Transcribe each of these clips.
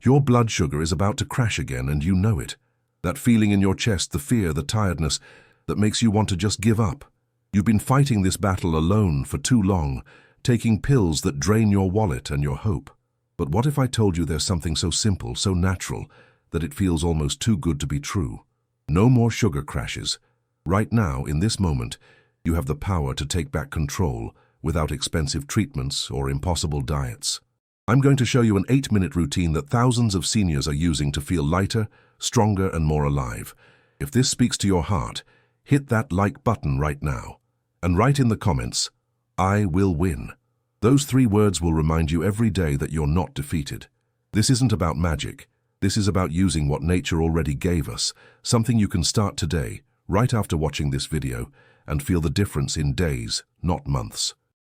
Your blood sugar is about to crash again and you know it. That feeling in your chest, the fear, the tiredness that makes you want to just give up. You've been fighting this battle alone for too long, taking pills that drain your wallet and your hope. But what if I told you there's something so simple, so natural, that it feels almost too good to be true? No more sugar crashes. Right now, in this moment, you have the power to take back control without expensive treatments or impossible diets. I'm going to show you an 8-minute routine that thousands of seniors are using to feel lighter, stronger, and more alive. If this speaks to your heart, hit that like button right now. And write in the comments, "I will win." Those 3 words will remind you every day that you're not defeated. This isn't about magic. This is about using what nature already gave us, something you can start today, right after watching this video, and feel the difference in days, not months.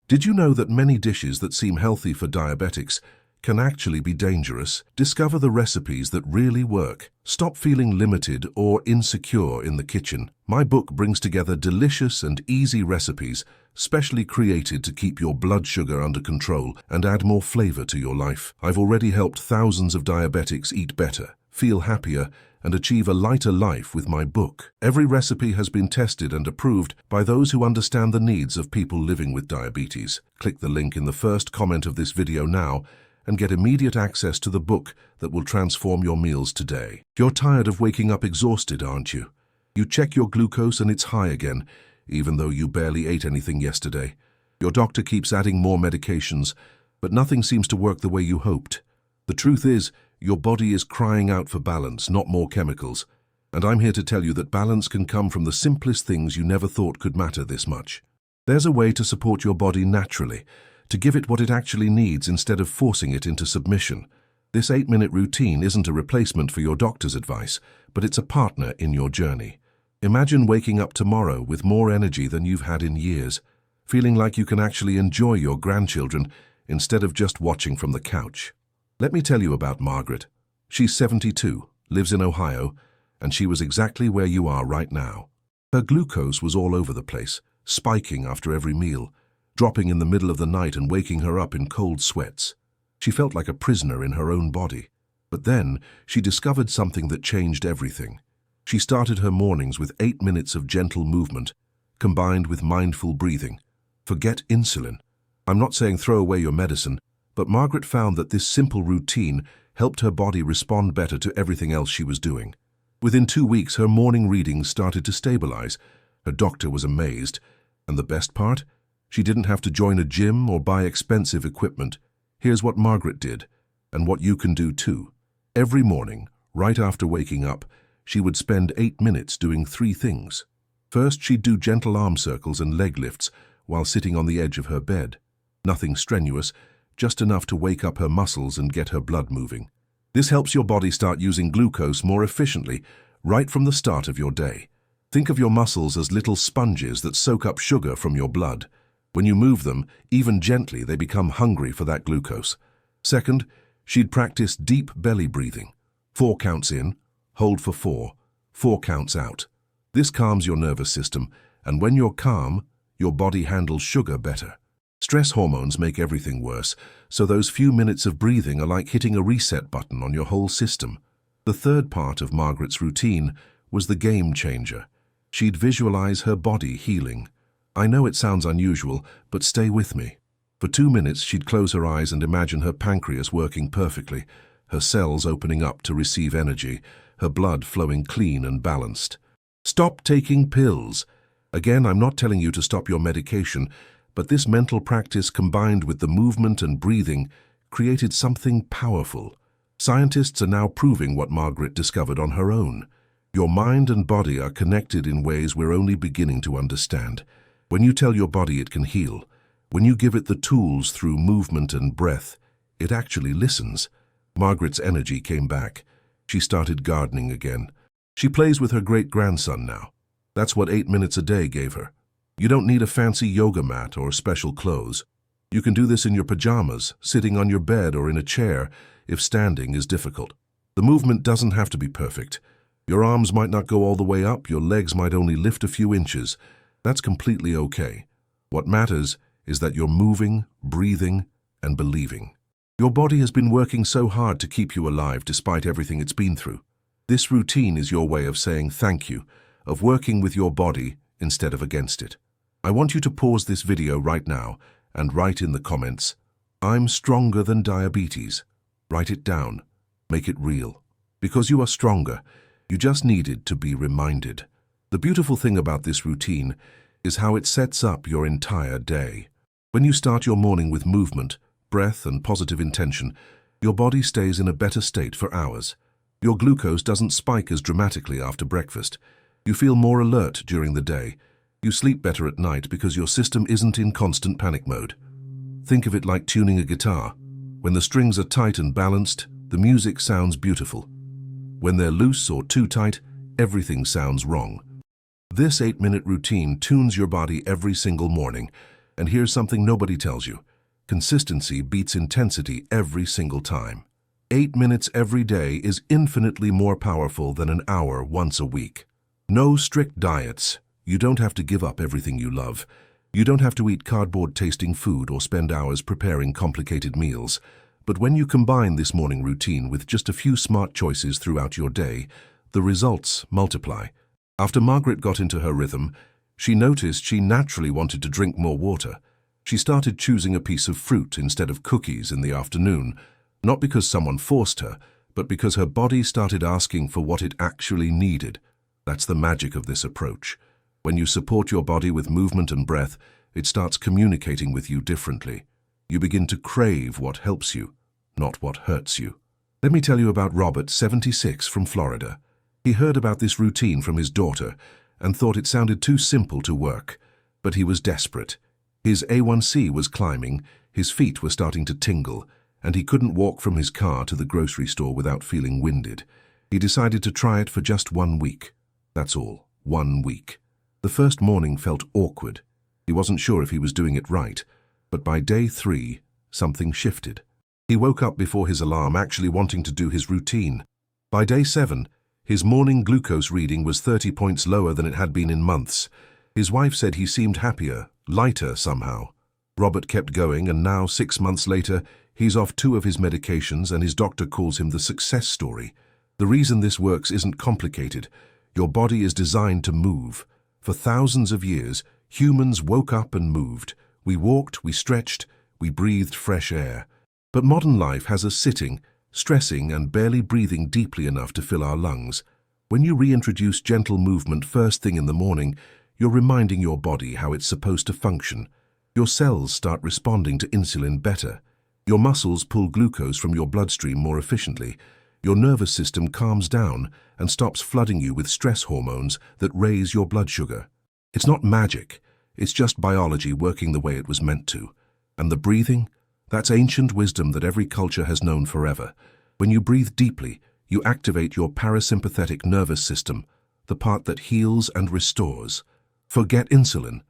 Did you know that many dishes that seem healthy for diabetics can actually be dangerous? Discover the recipes that really work. Stop feeling limited or insecure in the kitchen. My book brings together delicious and easy recipes, specially created to keep your blood sugar under control and add more flavor to your life. I've already helped thousands of diabetics eat better, feel happier, and achieve a lighter life with my book. Every recipe has been tested and approved by those who understand the needs of people living with diabetes. Click the link in the first comment of this video now and get immediate access to the book that will transform your meals today. You're tired of waking up exhausted, aren't you? You check your glucose and it's high again, even though you barely ate anything yesterday. Your doctor keeps adding more medications, but nothing seems to work the way you hoped. The truth is, your body is crying out for balance, not more chemicals. And I'm here to tell you that balance can come from the simplest things you never thought could matter this much. There's a way to support your body naturally, to give it what it actually needs instead of forcing it into submission. This 8-minute routine isn't a replacement for your doctor's advice, but it's a partner in your journey. Imagine waking up tomorrow with more energy than you've had in years, feeling like you can actually enjoy your grandchildren instead of just watching from the couch. Let me tell you about Margaret. She's 72, lives in Ohio, and she was exactly where you are right now. Her glucose was all over the place, spiking after every meal, dropping in the middle of the night and waking her up in cold sweats. She felt like a prisoner in her own body. But then she discovered something that changed everything. She started her mornings with 8 minutes of gentle movement, combined with mindful breathing. Forget insulin. I'm not saying throw away your medicine, but Margaret found that this simple routine helped her body respond better to everything else she was doing. Within 2 weeks, her morning readings started to stabilize. Her doctor was amazed. And the best part? She didn't have to join a gym or buy expensive equipment. Here's what Margaret did, and what you can do too. Every morning, right after waking up, she would spend 8 minutes doing 3 things. First, she'd do gentle arm circles and leg lifts while sitting on the edge of her bed. Nothing strenuous, just enough to wake up her muscles and get her blood moving. This helps your body start using glucose more efficiently right from the start of your day. Think of your muscles as little sponges that soak up sugar from your blood. When you move them, even gently, they become hungry for that glucose. Second, she'd practice deep belly breathing. 4 counts in, hold for 4, 4 counts out. This calms your nervous system, and when you're calm, your body handles sugar better. Stress hormones make everything worse, so those few minutes of breathing are like hitting a reset button on your whole system. The third part of Margaret's routine was the game changer. She'd visualize her body healing. I know it sounds unusual, but stay with me. For 2 minutes, she'd close her eyes and imagine her pancreas working perfectly, her cells opening up to receive energy, her blood flowing clean and balanced. Stop taking pills. Again, I'm not telling you to stop your medication, but this mental practice combined with the movement and breathing created something powerful. Scientists are now proving what Margaret discovered on her own. Your mind and body are connected in ways we're only beginning to understand. When you tell your body it can heal, when you give it the tools through movement and breath, it actually listens. Margaret's energy came back. She started gardening again. She plays with her great-grandson now. That's what 8 minutes a day gave her. You don't need a fancy yoga mat or special clothes. You can do this in your pajamas, sitting on your bed or in a chair if standing is difficult. The movement doesn't have to be perfect. Your arms might not go all the way up, your legs might only lift a few inches. That's completely okay. What matters is that you're moving, breathing, and believing. Your body has been working so hard to keep you alive despite everything it's been through. This routine is your way of saying thank you, of working with your body instead of against it. I want you to pause this video right now and write in the comments, "I'm stronger than diabetes." Write it down. Make it real. Because you are stronger, you just needed to be reminded. The beautiful thing about this routine is how it sets up your entire day. When you start your morning with movement, breath, and positive intention, your body stays in a better state for hours. Your glucose doesn't spike as dramatically after breakfast. You feel more alert during the day. You sleep better at night because your system isn't in constant panic mode. Think of it like tuning a guitar. When the strings are tight and balanced, the music sounds beautiful. When they're loose or too tight, everything sounds wrong. This 8-minute routine tunes your body every single morning. And here's something nobody tells you. Consistency beats intensity every single time. 8 minutes every day is infinitely more powerful than an hour once a week. No strict diets. You don't have to give up everything you love. You don't have to eat cardboard-tasting food or spend hours preparing complicated meals. But when you combine this morning routine with just a few smart choices throughout your day, the results multiply. After Margaret got into her rhythm, she noticed she naturally wanted to drink more water. She started choosing a piece of fruit instead of cookies in the afternoon, not because someone forced her, but because her body started asking for what it actually needed. That's the magic of this approach. When you support your body with movement and breath, it starts communicating with you differently. You begin to crave what helps you, not what hurts you. Let me tell you about Robert, 76, from Florida. He heard about this routine from his daughter and thought it sounded too simple to work, but he was desperate. His A1C was climbing, his feet were starting to tingle, and he couldn't walk from his car to the grocery store without feeling winded. He decided to try it for just 1 week. That's all, 1 week. The first morning felt awkward. He wasn't sure if he was doing it right, but by day 3, something shifted. He woke up before his alarm, actually wanting to do his routine. By day 7, his morning glucose reading was 30 points lower than it had been in months. His wife said he seemed happier, lighter somehow. Robert kept going, and now, 6 months later, he's off 2 of his medications and his doctor calls him the success story. The reason this works isn't complicated. Your body is designed to move. For thousands of years, humans woke up and moved. We walked, we stretched, we breathed fresh air. But modern life has us sitting, stressing, and barely breathing deeply enough to fill our lungs. When you reintroduce gentle movement first thing in the morning, you're reminding your body how it's supposed to function. Your cells start responding to insulin better. Your muscles pull glucose from your bloodstream more efficiently. Your nervous system calms down and stops flooding you with stress hormones that raise your blood sugar. It's not magic. It's just biology working the way it was meant to. And the breathing? That's ancient wisdom that every culture has known forever. When you breathe deeply, you activate your parasympathetic nervous system, the part that heals and restores. Forget insulin.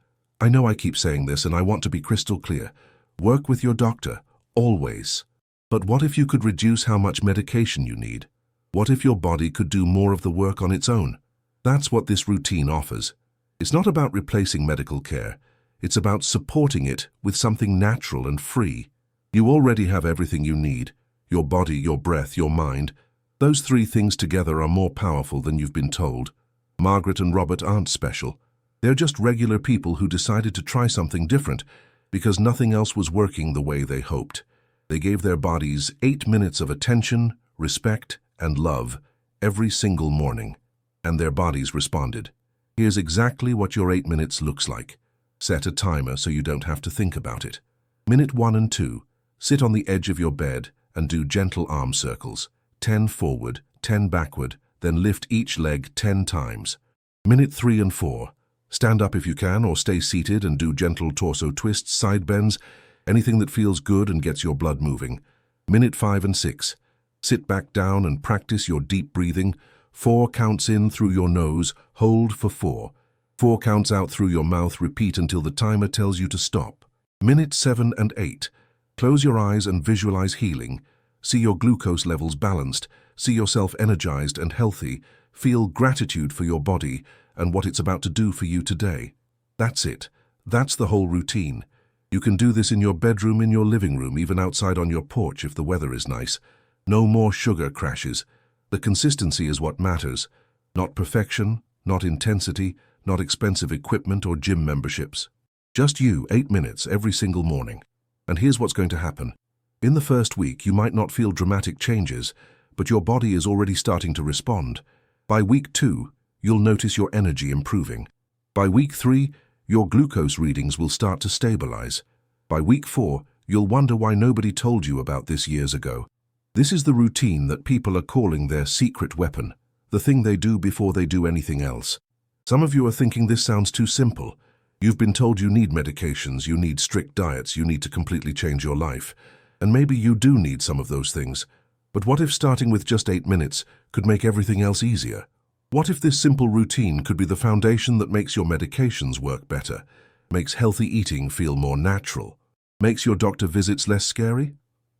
I know I keep saying this and I want to be crystal clear. Work with your doctor, always. But what if you could reduce how much medication you need? What if your body could do more of the work on its own? That's what this routine offers. It's not about replacing medical care. It's about supporting it with something natural and free. You already have everything you need. Your body, your breath, your mind. Those 3 things together are more powerful than you've been told. Margaret and Robert aren't special. They're just regular people who decided to try something different because nothing else was working the way they hoped. They gave their bodies 8 minutes of attention, respect, and love every single morning, and their bodies responded. Here's exactly what your 8 minutes looks like. Set a timer so you don't have to think about it. Minute 1 and 2, sit on the edge of your bed and do gentle arm circles. 10 forward, 10 backward, then lift each leg 10 times. Minute 3 and 4, stand up if you can or stay seated and do gentle torso twists, side bends, anything that feels good and gets your blood moving. Minute 5 and 6, sit back down and practice your deep breathing. 4 counts in through your nose, hold for 4. 4 counts out through your mouth, repeat until the timer tells you to stop. Minute 7 and 8, close your eyes and visualize healing. See your glucose levels balanced, see yourself energized and healthy, feel gratitude for your body and what it's about to do for you today. That's it. That's the whole routine. You can do this in your bedroom, in your living room, even outside on your porch if the weather is nice. No more sugar crashes. The consistency is what matters. Not perfection, not intensity, not expensive equipment or gym memberships. Just you, 8 minutes every single morning. And here's what's going to happen. In the first week, you might not feel dramatic changes, but your body is already starting to respond. By week 2, you'll notice your energy improving. By week 3, your glucose readings will start to stabilize. By week 4, you'll wonder why nobody told you about this years ago. This is the routine that people are calling their secret weapon, the thing they do before they do anything else. Some of you are thinking this sounds too simple. You've been told you need medications, you need strict diets, you need to completely change your life. And maybe you do need some of those things. But what if starting with just 8 minutes could make everything else easier? What if this simple routine could be the foundation that makes your medications work better, makes healthy eating feel more natural, makes your doctor visits less scary?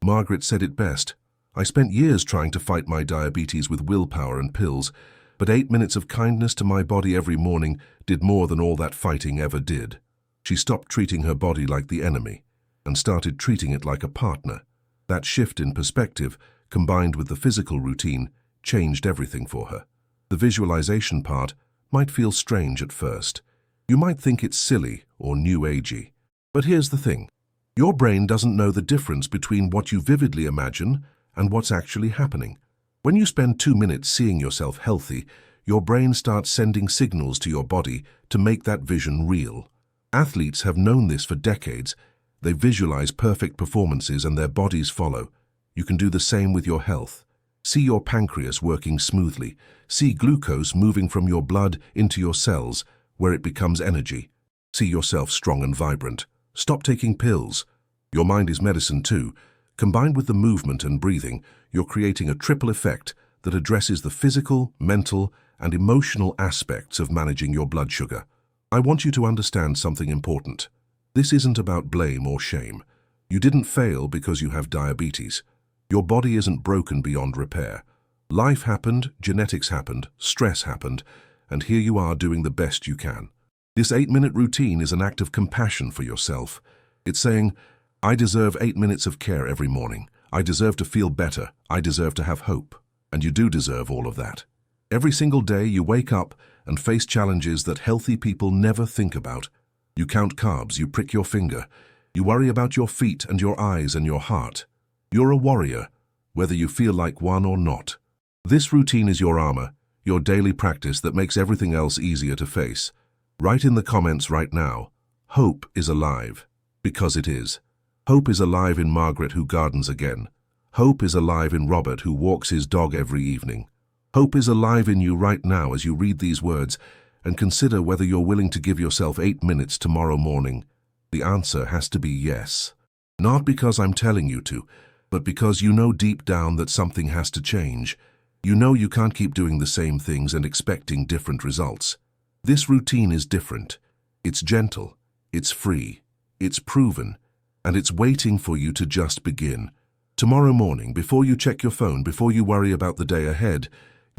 Margaret said it best. I spent years trying to fight my diabetes with willpower and pills, but 8 minutes of kindness to my body every morning did more than all that fighting ever did. She stopped treating her body like the enemy and started treating it like a partner. That shift in perspective, combined with the physical routine, changed everything for her. The visualization part might feel strange at first. You might think it's silly or new agey. But here's the thing. Your brain doesn't know the difference between what you vividly imagine and what's actually happening. When you spend 2 minutes seeing yourself healthy, your brain starts sending signals to your body to make that vision real. Athletes have known this for decades. They visualize perfect performances and their bodies follow. You can do the same with your health. See your pancreas working smoothly. See glucose moving from your blood into your cells, where it becomes energy. See yourself strong and vibrant. Stop taking pills. Your mind is medicine too. Combined with the movement and breathing, you're creating a triple effect that addresses the physical, mental, and emotional aspects of managing your blood sugar. I want you to understand something important. This isn't about blame or shame. You didn't fail because you have diabetes. Your body isn't broken beyond repair. Life happened, genetics happened, stress happened, and here you are doing the best you can. This 8-minute routine is an act of compassion for yourself. It's saying, I deserve 8 minutes of care every morning. I deserve to feel better. I deserve to have hope. And you do deserve all of that. Every single day you wake up and face challenges that healthy people never think about. You count carbs, you prick your finger. You worry about your feet and your eyes and your heart. You're a warrior, whether you feel like one or not. This routine is your armor, your daily practice that makes everything else easier to face. Write in the comments right now, hope is alive, because it is. Hope is alive in Margaret who gardens again. Hope is alive in Robert who walks his dog every evening. Hope is alive in you right now as you read these words and consider whether you're willing to give yourself 8 minutes tomorrow morning. The answer has to be yes. Not because I'm telling you to, but because you know deep down that something has to change. You know you can't keep doing the same things and expecting different results. This routine is different. It's gentle, it's free, it's proven, and it's waiting for you to just begin. Tomorrow morning, before you check your phone, before you worry about the day ahead,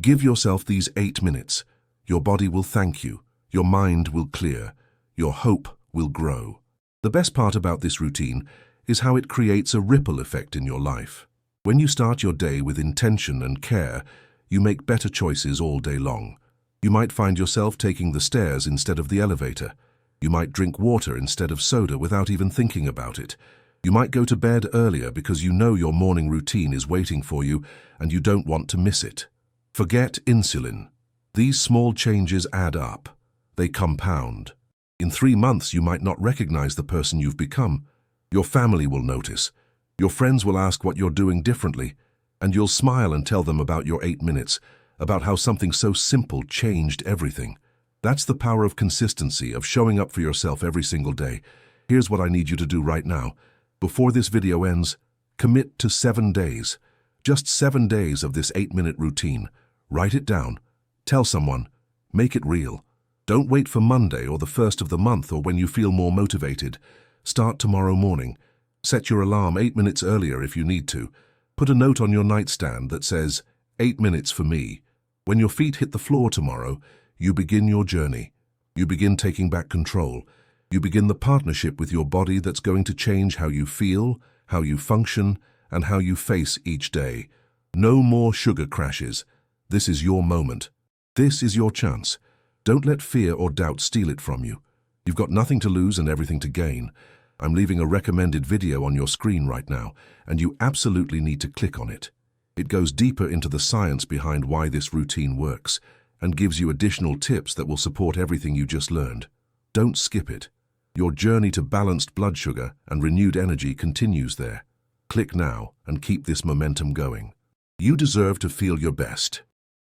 give yourself these 8 minutes. Your body will thank you, your mind will clear, your hope will grow. The best part about this routine is how it creates a ripple effect in your life. When you start your day with intention and care, you make better choices all day long. You might find yourself taking the stairs instead of the elevator. You might drink water instead of soda without even thinking about it. You might go to bed earlier because you know your morning routine is waiting for you and you don't want to miss it. Forget insulin. These small changes add up. They compound. In 3 months, you might not recognize the person you've become. Your family will notice. Your friends will ask what you're doing differently, and you'll smile and tell them about your 8 minutes, about how something so simple changed everything. That's the power of consistency, of showing up for yourself every single day. Here's what I need you to do right now. Before this video ends, commit to 7 days. Just 7 days of this 8-minute routine. Write it down. Tell someone. Make it real. Don't wait for Monday or the first of the month or when you feel more motivated. Start tomorrow morning. Set your alarm 8 minutes earlier if you need to. Put a note on your nightstand that says, 8 minutes for me. When your feet hit the floor tomorrow, you begin your journey. You begin taking back control. You begin the partnership with your body that's going to change how you feel, how you function, and how you face each day. No more sugar crashes. This is your moment. This is your chance. Don't let fear or doubt steal it from you. You've got nothing to lose and everything to gain. I'm leaving a recommended video on your screen right now, and you absolutely need to click on it. It goes deeper into the science behind why this routine works and gives you additional tips that will support everything you just learned. Don't skip it. Your journey to balanced blood sugar and renewed energy continues there. Click now and keep this momentum going. You deserve to feel your best.